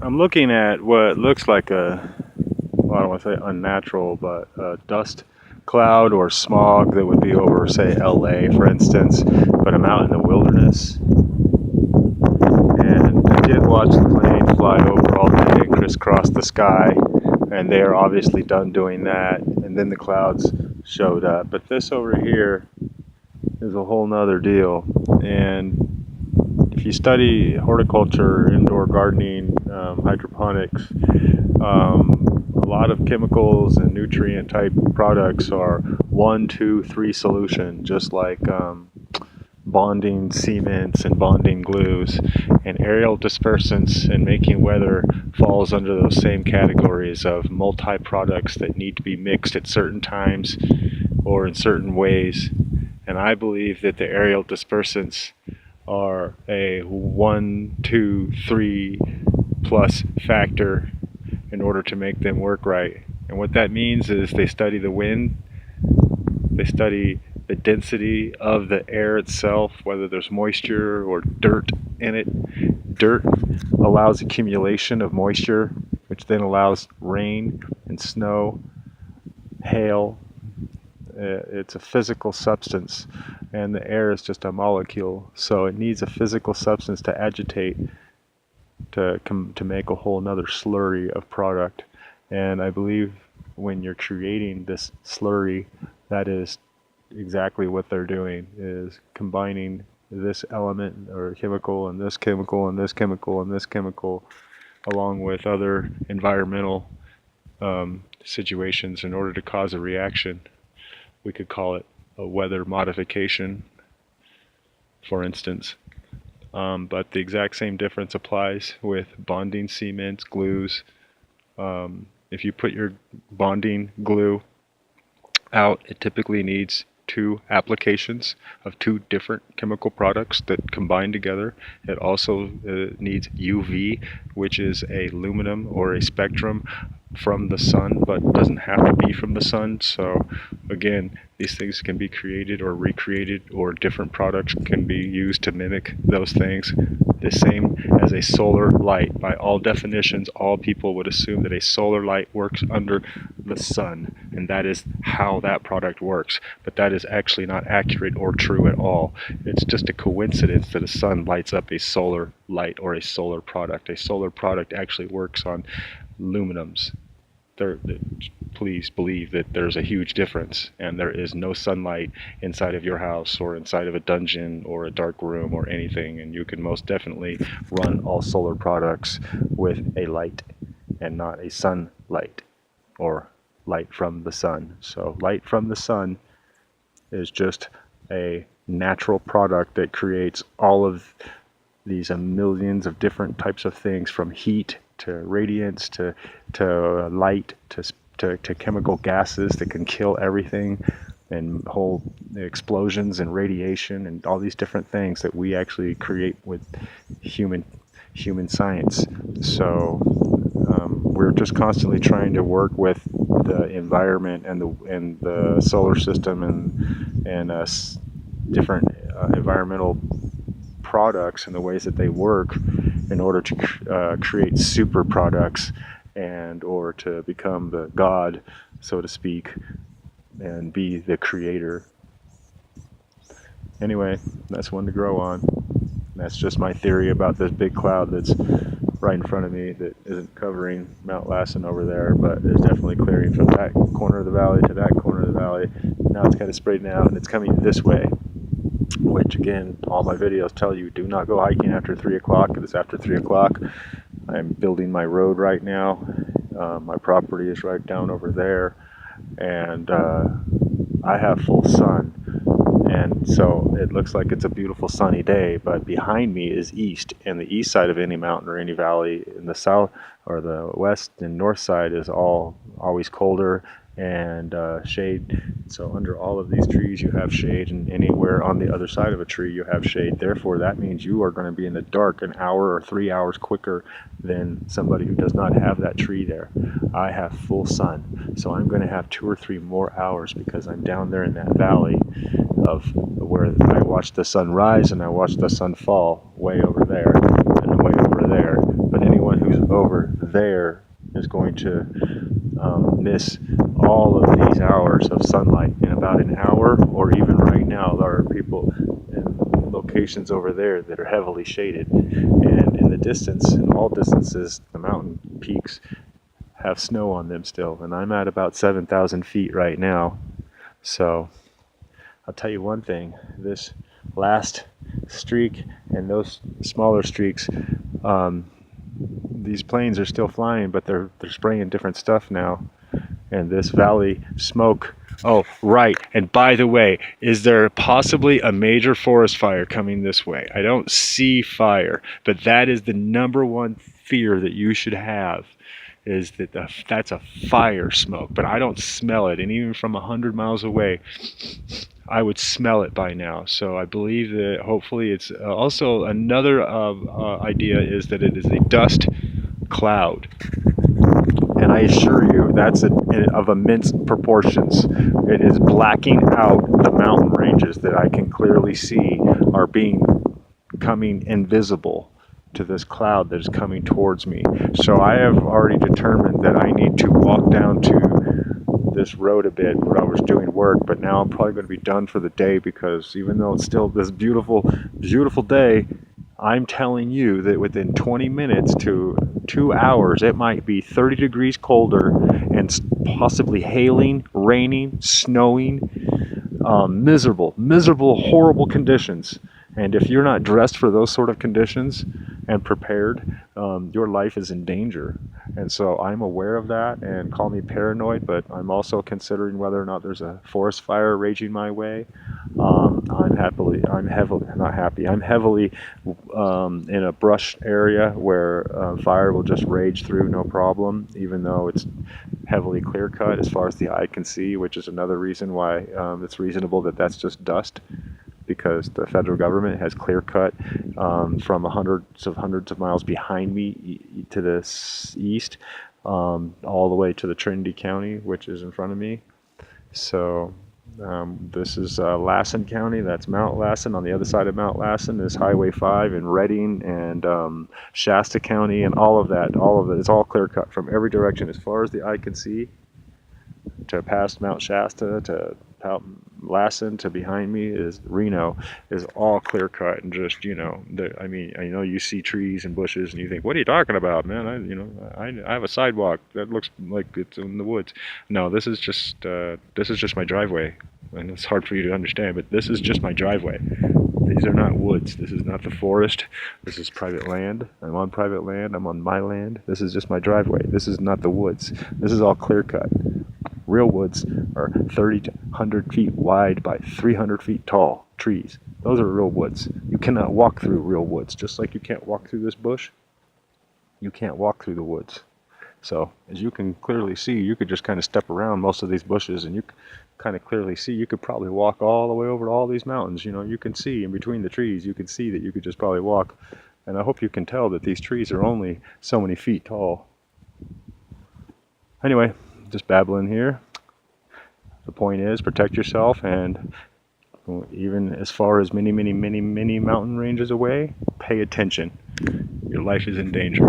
I'm looking at what looks like a, well, I don't want to say unnatural, but a dust cloud or smog that would be over, say, LA, for instance. But I'm out in the wilderness, and I did watch the plane fly over all day and crisscross the sky, and they are obviously done doing that. And then the clouds showed up. But this over here is a whole nother deal. And if you study horticulture, indoor gardening, hydroponics, a lot of chemicals and nutrient type products are 1, 2, 3 solution, just like bonding cements and bonding glues. And aerial dispersants and making weather falls under those same categories of multi products that need to be mixed at certain times or in certain ways. And I believe that the aerial dispersants are a 1, 2, 3 plus factor in order to make them work right. And what that means is they study the wind, they study the density of the air itself, whether there's moisture or dirt in it. Dirt allows accumulation of moisture, which then allows rain and snow, hail. It's a physical substance, and the air is just a molecule, so it needs a physical substance to agitate to make a whole nother slurry of product. And I believe when you're creating this slurry, that is exactly what they're doing, is combining this element or chemical and this chemical and this chemical and this chemical along with other environmental situations in order to cause a reaction. We could call it a weather modification, for instance. But the exact same difference applies with bonding cements, glues. If you put your bonding glue out, it typically needs 2 applications of 2 different chemical products that combine together. It also needs UV, which is a aluminum or a spectrum from the sun, but doesn't have to be from the sun. So again, these things can be created or recreated, or different products can be used to mimic those things. The same as a solar light. By all definitions, all people would assume that a solar light works under the sun, and that is how that product works. But that is actually not accurate or true at all. It's just a coincidence that a sun lights up a solar light or a solar product. A solar product actually works on aluminums. Please believe that there's a huge difference, and there is no sunlight inside of your house or inside of a dungeon or a dark room or anything, and you can most definitely run all solar products with a light and not a sunlight or light from the sun. So light from the sun is just a natural product that creates all of these millions of different types of things, from heat to radiance to light to chemical gases that can kill everything, and whole explosions and radiation and all these different things that we actually create with human science. So we're just constantly trying to work with the environment and the solar system and different environmental products and the ways that they work in order to create super products, and or to become the god, so to speak, and be the creator. Anyway, that's one to grow on. That's just my theory about this big cloud that's right in front of me that isn't covering Mount Lassen over there, but is definitely clearing from that corner of the valley to that corner of the valley. Now it's kind of spreading out and it's coming this way, which again, all my videos tell you, do not go hiking after 3 o'clock. It is after 3 o'clock. I'm building my road right now. My property is right down over there, and I have full sun, and so it looks like it's a beautiful sunny day, but behind me is east, and the east side of any mountain or any valley in the south or the west and north side is always colder and shade. So under all of these trees you have shade, and anywhere on the other side of a tree you have shade. Therefore that means you are going to be in the dark an hour or 3 hours quicker than somebody who does not have that tree there. I have full sun, so I'm going to have 2 or 3 more hours because I'm down there in that valley of where I watch the sun rise and I watch the sun fall, way over there and way over there. But anyone who's over there is going to miss all of these hours of sunlight in about an hour, or even right now there are people in locations over there that are heavily shaded, and in the distance, in all distances, the mountain peaks have snow on them still, and I'm at about 7,000 feet right now. So I'll tell you one thing, this last streak and those smaller streaks, these planes are still flying, but they're spraying different stuff now. And this valley smoke. Oh, right. And by the way, is there possibly a major forest fire coming this way? I don't see fire, but that is the number one fear that you should have, is that that's a fire smoke, but I don't smell it. And even from 100 miles away, I would smell it by now. So I believe that hopefully it's also another idea is that it is a dust cloud. And I assure you, that's of immense proportions. It is blacking out the mountain ranges that I can clearly see are coming invisible to this cloud that is coming towards me. So I have already determined that I need to walk down to this road a bit where I was doing work, but now I'm probably going to be done for the day, because even though it's still this beautiful, beautiful day, I'm telling you that within 20 minutes to 2 hours, it might be 30 degrees colder and possibly hailing, raining, snowing, miserable, horrible conditions. And if you're not dressed for those sort of conditions and prepared, your life is in danger. And so I'm aware of that, and call me paranoid, but I'm also considering whether or not there's a forest fire raging my way. I'm heavily in a brush area where fire will just rage through no problem, even though it's heavily clear cut as far as the eye can see, which is another reason why it's reasonable that that's just dust, because the federal government has clear cut from hundreds of miles behind me to the east, all the way to the Trinity County, which is in front of me. So this is Lassen County. That's Mount Lassen. On the other side of Mount Lassen is Highway 5 and Redding and Shasta County, and all of that. It's all clear cut from every direction as far as the eye can see, to past Mount Shasta, to Lassen, to behind me is Reno, is all clear cut, and just, I know you see trees and bushes and you think, what are you talking about, man? I have a sidewalk that looks like it's in the woods. No, this is just my driveway, and it's hard for you to understand, but this is just my driveway. These are not woods. This is not the forest. This is private land. I'm on private land. I'm on my land. This is just my driveway. This is not the woods. This is all clear cut. Real woods are 30 to 100 feet wide by 300 feet tall trees. Those are real woods. You cannot walk through real woods. Just like you can't walk through this bush, you can't walk through the woods. So as you can clearly see, you could just kind of step around most of these bushes, and you kind of clearly see you could probably walk all the way over to all these mountains. You can see in between the trees, you can see that you could just probably walk. And I hope you can tell that these trees are only so many feet tall. Anyway, just babbling here. The point is, protect yourself, and even as far as many mountain ranges away, pay attention. Your life is in danger.